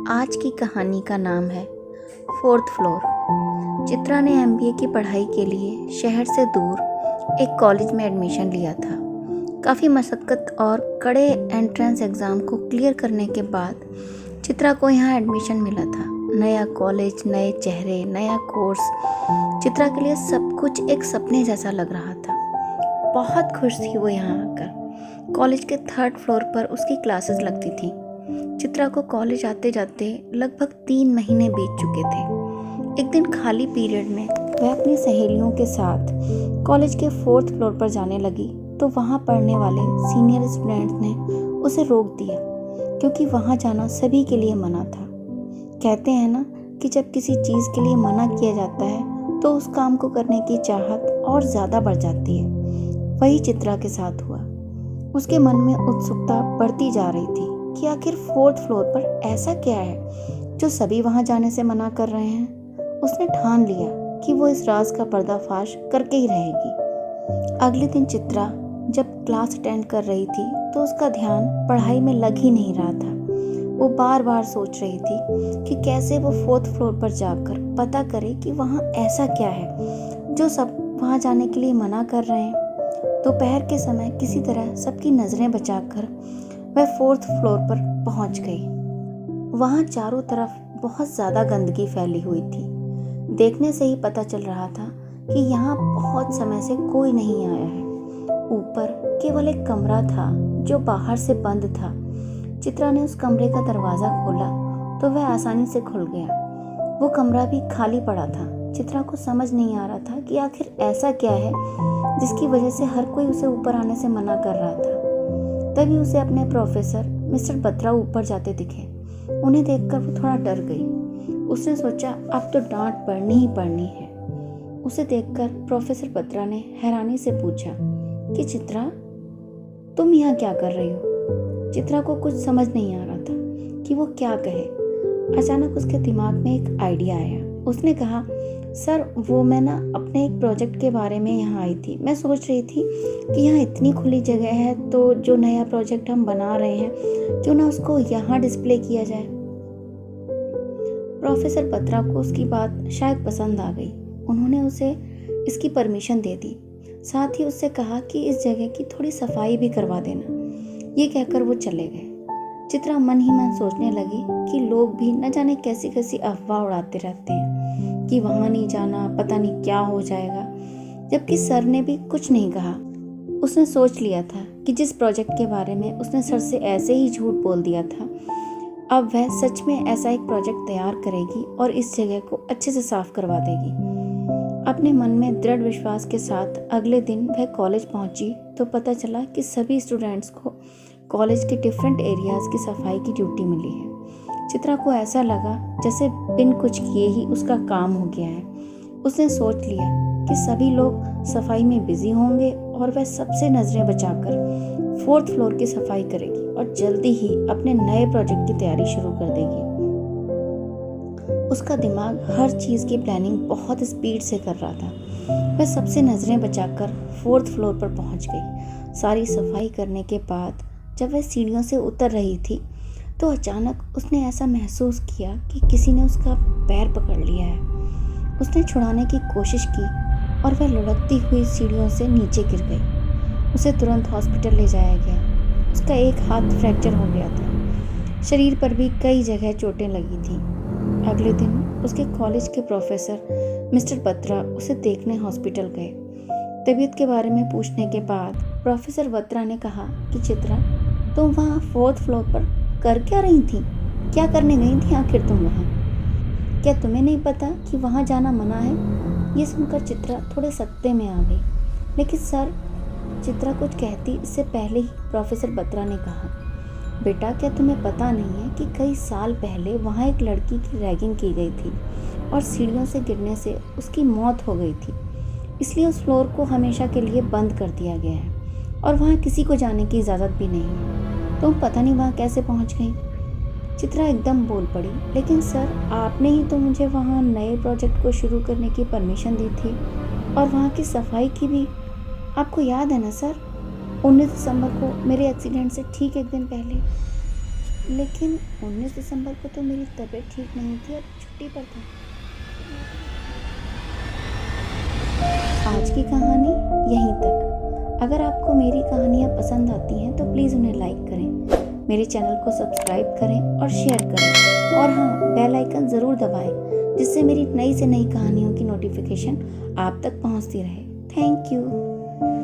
आज की कहानी का नाम है फोर्थ फ्लोर। चित्रा ने एमबीए की पढ़ाई के लिए शहर से दूर एक कॉलेज में एडमिशन लिया था। काफ़ी मशक्क़त और कड़े एंट्रेंस एग्ज़ाम को क्लियर करने के बाद चित्रा को यहाँ एडमिशन मिला था। नया कॉलेज, नए चेहरे, नया कोर्स। चित्रा के लिए सब कुछ एक सपने जैसा लग रहा था। बहुत खुश थी वो यहाँ आकर। कॉलेज के 3rd फ्लोर पर उसकी क्लासेस लगती थी। चित्रा को कॉलेज आते जाते लगभग 3 महीने बीत चुके थे। एक दिन खाली पीरियड में वह अपनी सहेलियों के साथ कॉलेज के 4th फ्लोर पर जाने लगी तो वहाँ पढ़ने वाले सीनियर स्टूडेंट्स ने उसे रोक दिया, क्योंकि वहाँ जाना सभी के लिए मना था। कहते हैं ना कि जब किसी चीज़ के लिए मना किया जाता है तो उस काम को करने की चाहत और ज़्यादा बढ़ जाती है। वही चित्रा के साथ हुआ। उसके मन में उत्सुकता बढ़ती जा रही थी कि आखिर 4th फ्लोर पर ऐसा क्या है जो सभी वहां जाने से मना कर रहे हैं। उसने ठान लिया कि वो इस राज का पर्दाफाश करके ही रहेगी। अगले दिन चित्रा जब क्लास अटेंड कर रही थी तो उसका ध्यान पढ़ाई में लग ही नहीं रहा था। वो बार बार सोच रही थी कि कैसे वो 4th फ्लोर पर जाकर पता करे कि वहाँ ऐसा क्या है जो सब वहाँ जाने के लिए मना कर रहे हैं। दोपहर के समय किसी तरह सबकी नज़रें बचाकर वह 4th फ्लोर पर पहुंच गई। वहां चारों तरफ बहुत ज़्यादा गंदगी फैली हुई थी। देखने से ही पता चल रहा था कि यहाँ बहुत समय से कोई नहीं आया है। ऊपर केवल एक कमरा था जो बाहर से बंद था। चित्रा ने उस कमरे का दरवाज़ा खोला तो वह आसानी से खुल गया। वो कमरा भी खाली पड़ा था। चित्रा को समझ नहीं आ रहा था कि आखिर ऐसा क्या है जिसकी वजह से हर कोई उसे ऊपर आने से मना कर रहा था। तभी उसे अपने प्रोफेसर मिस्टर बत्रा ऊपर जाते दिखे। उन्हें देखकर वो थोड़ा डर गई। उसने सोचा अब तो डांट पड़नी ही पड़नी है। उसे देखकर प्रोफेसर बत्रा ने हैरानी से पूछा कि चित्रा, तुम यहाँ क्या कर रही हो? चित्रा को कुछ समझ नहीं आ रहा था कि वो क्या कहे। अचानक उसके दिमाग में एक आइडिया आया। उसने कहा, सर वो मैं ना अपने एक प्रोजेक्ट के बारे में यहाँ आई थी। मैं सोच रही थी कि यहाँ इतनी खुली जगह है तो जो नया प्रोजेक्ट हम बना रहे हैं क्यों ना उसको यहाँ डिस्प्ले किया जाए। प्रोफेसर बत्रा को उसकी बात शायद पसंद आ गई। उन्होंने उसे इसकी परमिशन दे दी। साथ ही उससे कहा कि इस जगह की थोड़ी सफाई भी करवा देना। ये कहकर वो चले गए। चित्रा मन ही मन सोचने लगी कि लोग भी न जाने कैसी कैसी अफवाह उड़ाते रहते हैं कि वहाँ नहीं जाना, पता नहीं क्या हो जाएगा, जबकि सर ने भी कुछ नहीं कहा। उसने सोच लिया था कि जिस प्रोजेक्ट के बारे में उसने सर से ऐसे ही झूठ बोल दिया था, अब वह सच में ऐसा एक प्रोजेक्ट तैयार करेगी और इस जगह को अच्छे से साफ करवा देगी। अपने मन में दृढ़ विश्वास के साथ अगले दिन वह कॉलेज पहुंची तो पता चला कि सभी स्टूडेंट्स को कॉलेज के डिफरेंट एरियाज़ की सफाई की ड्यूटी मिली है। चित्रा को ऐसा लगा जैसे बिन कुछ किए ही उसका काम हो गया है। उसने सोच लिया कि सभी लोग सफाई में बिजी होंगे और वह सबसे नज़रें बचाकर 4th फ्लोर की सफाई करेगी और जल्दी ही अपने नए प्रोजेक्ट की तैयारी शुरू कर देगी। उसका दिमाग हर चीज़ की प्लानिंग बहुत स्पीड से कर रहा था। वह सबसे नज़रें बचाकर 4th फ्लोर पर पहुंच गई। सारी सफाई करने के बाद जब वह सीढ़ियों से उतर रही थी तो अचानक उसने ऐसा महसूस किया कि किसी ने उसका पैर पकड़ लिया है। उसने छुड़ाने की कोशिश की और वह लुढ़कती हुई सीढ़ियों से नीचे गिर गई। उसे तुरंत हॉस्पिटल ले जाया गया। उसका एक हाथ फ्रैक्चर हो गया था। शरीर पर भी कई जगह चोटें लगी थी। अगले दिन उसके कॉलेज के प्रोफेसर मिस्टर बत्रा उसे देखने हॉस्पिटल गए। तबीयत के बारे में पूछने के बाद प्रोफेसर बत्रा ने कहा कि चित्रा, तुम वहाँ 4th फ्लोर पर कर क्या रही थी? क्या करने गई थी आखिर तुम वहाँ? क्या तुम्हें नहीं पता कि वहाँ जाना मना है? ये सुनकर चित्रा थोड़े सत्ते में आ गई। लेकिन सर, चित्रा कुछ कहती इससे पहले ही प्रोफेसर बत्रा ने कहा, बेटा क्या तुम्हें पता नहीं है कि कई साल पहले वहाँ एक लड़की की रैगिंग की गई थी और सीढ़ियों से गिरने से उसकी मौत हो गई थी। इसलिए उस फ्लोर को हमेशा के लिए बंद कर दिया गया है और वहाँ किसी को जाने की इजाज़त भी नहीं है। तुम पता नहीं वहाँ कैसे पहुँच गई? चित्रा एकदम बोल पड़ी, लेकिन सर आपने ही तो मुझे वहाँ नए प्रोजेक्ट को शुरू करने की परमिशन दी थी और वहाँ की सफाई की भी। आपको याद है ना सर, 19 दिसंबर को मेरे एक्सीडेंट से ठीक एक दिन पहले। लेकिन 19 दिसंबर को तो मेरी तबीयत ठीक नहीं थी और छुट्टी पर था। आज की कहानी यहीं तक। अगर आपको मेरी कहानियाँ पसंद आती हैं तो प्लीज़ उन्हें लाइक करें, मेरे चैनल को सब्सक्राइब करें और शेयर करें। और हाँ, बेल आइकन ज़रूर दबाएं जिससे मेरी नई से नई कहानियों की नोटिफिकेशन आप तक पहुंचती रहे। Thank you.